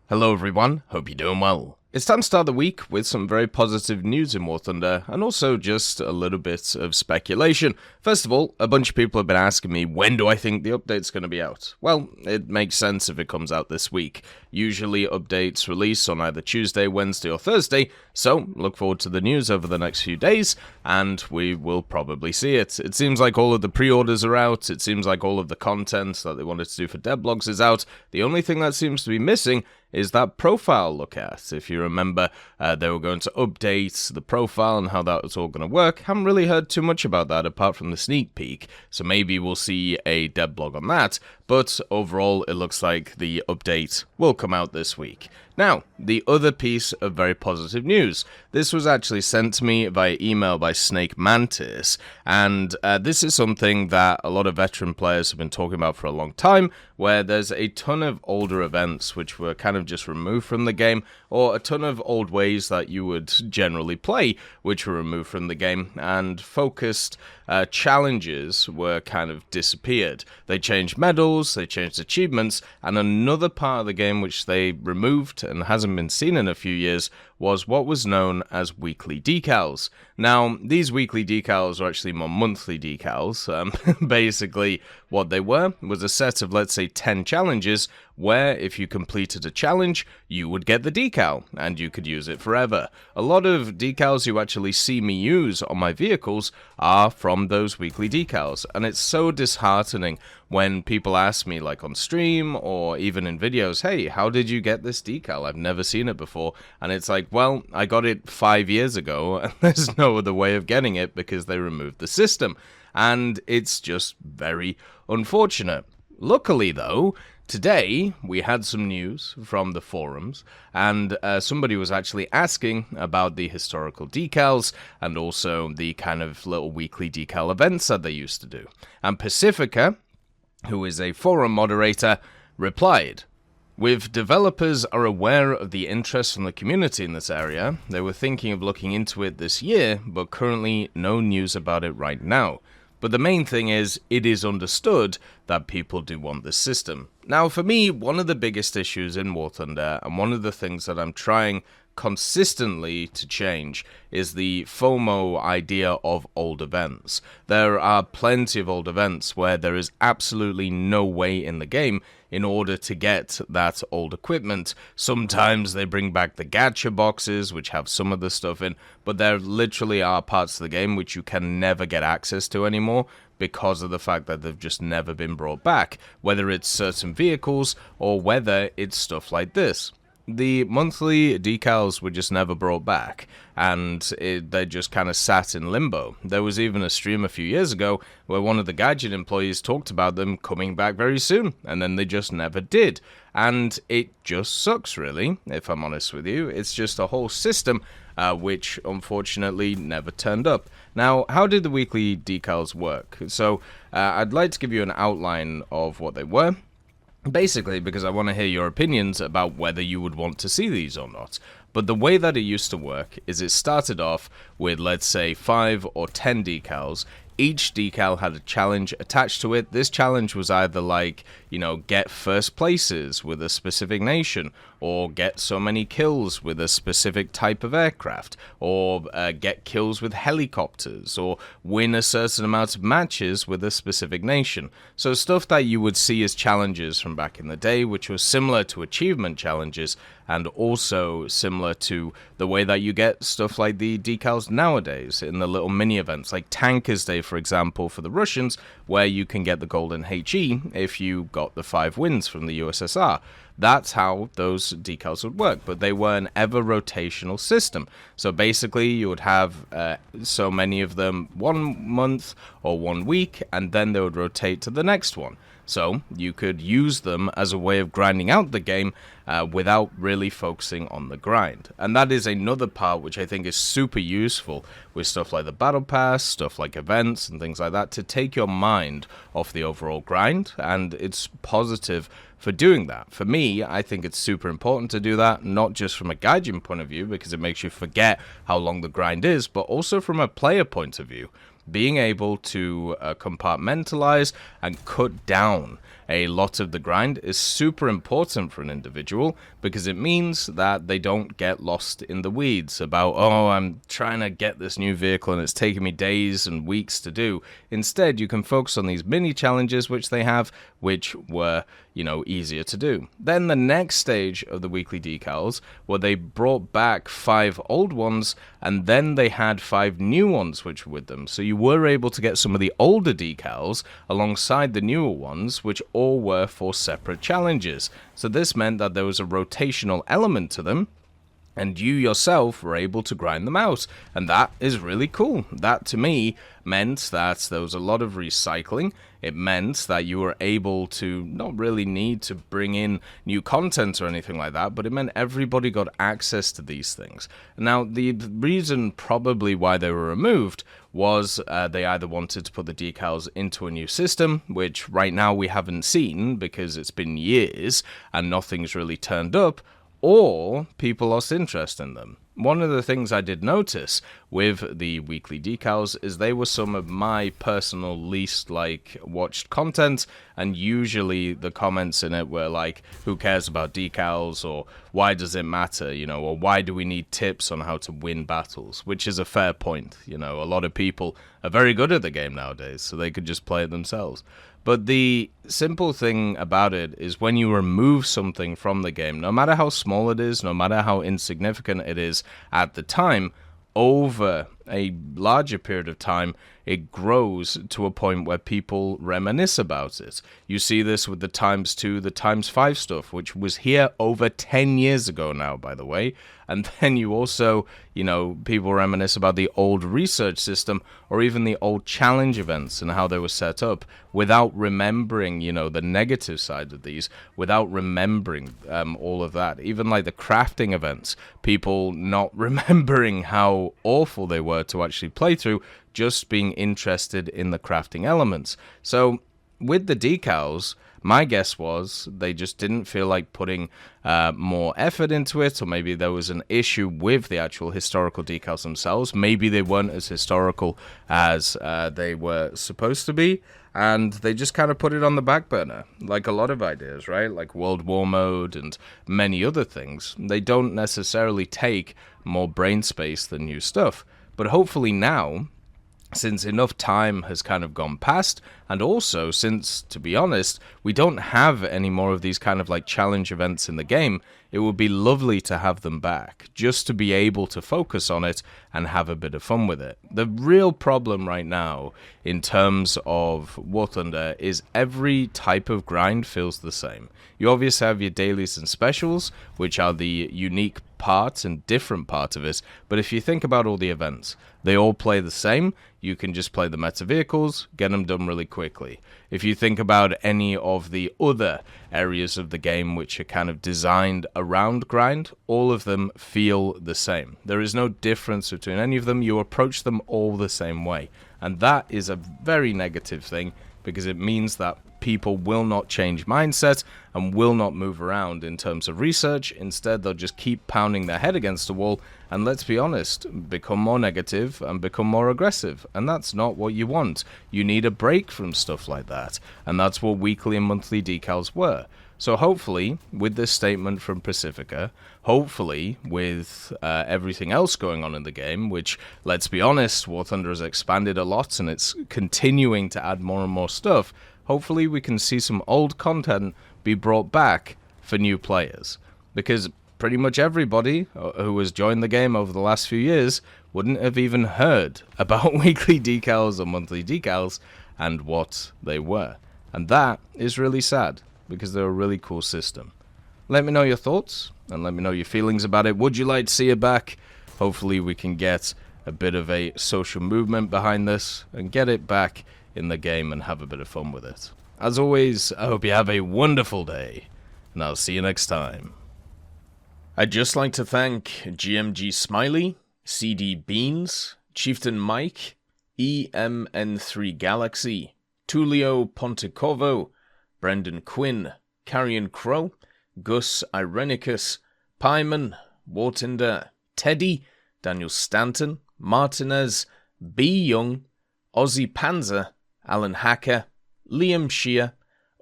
Hello everyone, hope you're doing well. It's time to start the week with some very positive news in War Thunder, and also just a little bit of speculation. First of all, a bunch of people have been asking me, when do I think the update's going to be out? Well, it makes sense if it comes out this week. Usually updates release on either Tuesday, Wednesday, or Thursday, so look forward to the news over the next few days, and we will probably see it. It seems like all of the pre-orders are out, it seems like all of the content that they wanted to do for devlogs is out. The only thing that seems to be missing is that profile look at. If you remember, they were going to update the profile and how that was all going to work. Haven't really heard too much about that apart from the sneak peek, so maybe we'll see a devlog on that, but overall it looks like the update will come out this week. Now, the other piece of very positive news. This was actually sent to me via email by Snake Mantis, and this is something that a lot of veteran players have been talking about for a long time, where there's a ton of older events which were kind of just removed from the game, or a ton of old ways that you would generally play which were removed from the game, and focused challenges were kind of disappeared. They changed medals, they changed achievements, and another part of the game which they removed and hasn't been seen in a few years was what was known as weekly decals. Now, these weekly decals are actually more monthly decals. Basically, what they were was a set of, let's say, 10 challenges, where if you completed a challenge, you would get the decal, and you could use it forever. A lot of decals you actually see me use on my vehicles are from those weekly decals, and it's so disheartening when people ask me, like on stream or even in videos, hey, how did you get this decal? I've never seen it before. And it's like, well, I got it 5 years ago, and there's no other way of getting it because they removed the system. And it's just very unfortunate. Luckily, though, today we had some news from the forums, and somebody was actually asking about the historical decals and also the kind of little weekly decal events that they used to do. And Pacifica, who is a forum moderator, replied, "With developers are aware of the interest from the community in this area, they were thinking of looking into it this year, but currently no news about it right now. But the main thing is, it is understood that people do want this system." Now, for me, one of the biggest issues in War Thunder, and one of the things that I'm trying consistently to change, is the FOMO idea of old events. There are plenty of old events where there is absolutely no way in the game in order to get that old equipment. Sometimes they bring back the gacha boxes, which have some of the stuff in, but there literally are parts of the game which you can never get access to anymore because of the fact that they've just never been brought back, whether it's certain vehicles or whether it's stuff like this. The monthly decals were just never brought back, and they just kind of sat in limbo. There was even a stream a few years ago where one of the Gadget employees talked about them coming back very soon, and then they just never did. And it just sucks, really, if I'm honest with you. It's just a whole system which unfortunately never turned up. Now, how did the weekly decals work? So I'd like to give you an outline of what they were. Basically, because I want to hear your opinions about whether you would want to see these or not. But the way that it used to work is it started off with, let's say, 5 or 10 decals. Each decal had a challenge attached to it. This challenge was either like, get first places with a specific nation, or get so many kills with a specific type of aircraft, or get kills with helicopters, or win a certain amount of matches with a specific nation. So stuff that you would see as challenges from back in the day, which was similar to achievement challenges, and also similar to the way that you get stuff like the decals nowadays in the little mini events, like Tankers Day, for example, for the Russians, where you can get the golden HE if you got the 5 wins from the USSR. That's how those decals would work, but they were an ever-rotational system. So basically, you would have so many of them 1 month or 1 week, and then they would rotate to the next one. So you could use them as a way of grinding out the game without really focusing on the grind. And that is another part which I think is super useful with stuff like the Battle Pass, stuff like events and things like that, to take your mind off the overall grind, and it's positive for doing that. For me, I think it's super important to do that, not just from a gaijin point of view, because it makes you forget how long the grind is, but also from a player point of view. Being able to compartmentalize and cut down a lot of the grind is super important for an individual because it means that they don't get lost in the weeds about, oh, I'm trying to get this new vehicle and it's taking me days and weeks to do. Instead, you can focus on these mini challenges which they have, which were, easier to do. Then the next stage of the weekly decals, where they brought back 5 old ones, and then they had 5 new ones which were with them. So you were able to get some of the older decals alongside the newer ones, which all were for separate challenges. So this meant that there was a rotational element to them, and you yourself were able to grind them out. And that is really cool. That, to me, meant that there was a lot of recycling. It meant that you were able to not really need to bring in new content or anything like that, but it meant everybody got access to these things. Now, the reason probably why they were removed was they either wanted to put the decals into a new system, which right now we haven't seen because it's been years and nothing's really turned up, or people lost interest in them. One of the things I did notice with the weekly decals is they were some of my personal least watched content, and usually the comments in it were like, who cares about decals, or why does it matter, or why do we need tips on how to win battles, which is a fair point. A lot of people are very good at the game nowadays, so they could just play it themselves. But the simple thing about it is when you remove something from the game, no matter how small it is, no matter how insignificant it is at the time, over a larger period of time, it grows to a point where people reminisce about it. You see this with the ×2, the ×5 stuff, which was here over 10 years ago now, by the way. And then you also, people reminisce about the old research system or even the old challenge events and how they were set up without remembering, the negative side of these, without remembering all of that. Even like the crafting events, people not remembering how awful they were to actually play through, just being interested in the crafting elements. So with the decals, my guess was they just didn't feel like putting more effort into it, or maybe there was an issue with the actual historical decals themselves. Maybe they weren't as historical as they were supposed to be, and they just kind of put it on the back burner, like a lot of ideas, right? Like World War Mode and many other things. They don't necessarily take more brain space than new stuff. But hopefully now, since enough time has kind of gone past, and also since, to be honest, we don't have any more of these kind of challenge events in the game, it would be lovely to have them back, just to be able to focus on it and have a bit of fun with it. The real problem right now, in terms of War Thunder, is every type of grind feels the same. You obviously have your dailies and specials, which are the unique part and different part of it, but if you think about all the events, they all play the same. You can just play the meta vehicles, get them done really quickly. If you think about any of the other areas of the game which are kind of designed around grind, all of them feel the same. There is no difference between any of them. You approach them all the same way. And that is a very negative thing, because it means that people will not change mindset and will not move around in terms of research. Instead, they'll just keep pounding their head against the wall and, let's be honest, become more negative and become more aggressive. And that's not what you want. You need a break from stuff like that. And that's what weekly and monthly decals were. So hopefully, with this statement from Pacifica, hopefully with everything else going on in the game, which, let's be honest, War Thunder has expanded a lot and it's continuing to add more and more stuff, hopefully we can see some old content be brought back for new players. Because pretty much everybody who has joined the game over the last few years wouldn't have even heard about weekly decals or monthly decals and what they were. And that is really sad, because they're a really cool system. Let me know your thoughts, and let me know your feelings about it. Would you like to see it back? Hopefully we can get a bit of a social movement behind this, and get it back in the game and have a bit of fun with it. As always, I hope you have a wonderful day, and I'll see you next time. I'd just like to thank GMG Smiley, CD Beans, Chieftain Mike, EMN3 Galaxy, Tulio Pontecorvo, Brendan Quinn, Carrion Crow, Gus Irenicus, Pyman, Wartinder, Teddy, Daniel Stanton, Martinez, B. Young, Ozzy Panzer, Alan Hacker, Liam Shear,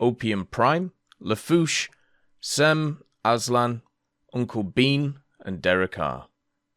Opium Prime, Lafouche, Sem, Aslan, Uncle Bean, and Derek R.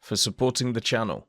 for supporting the channel.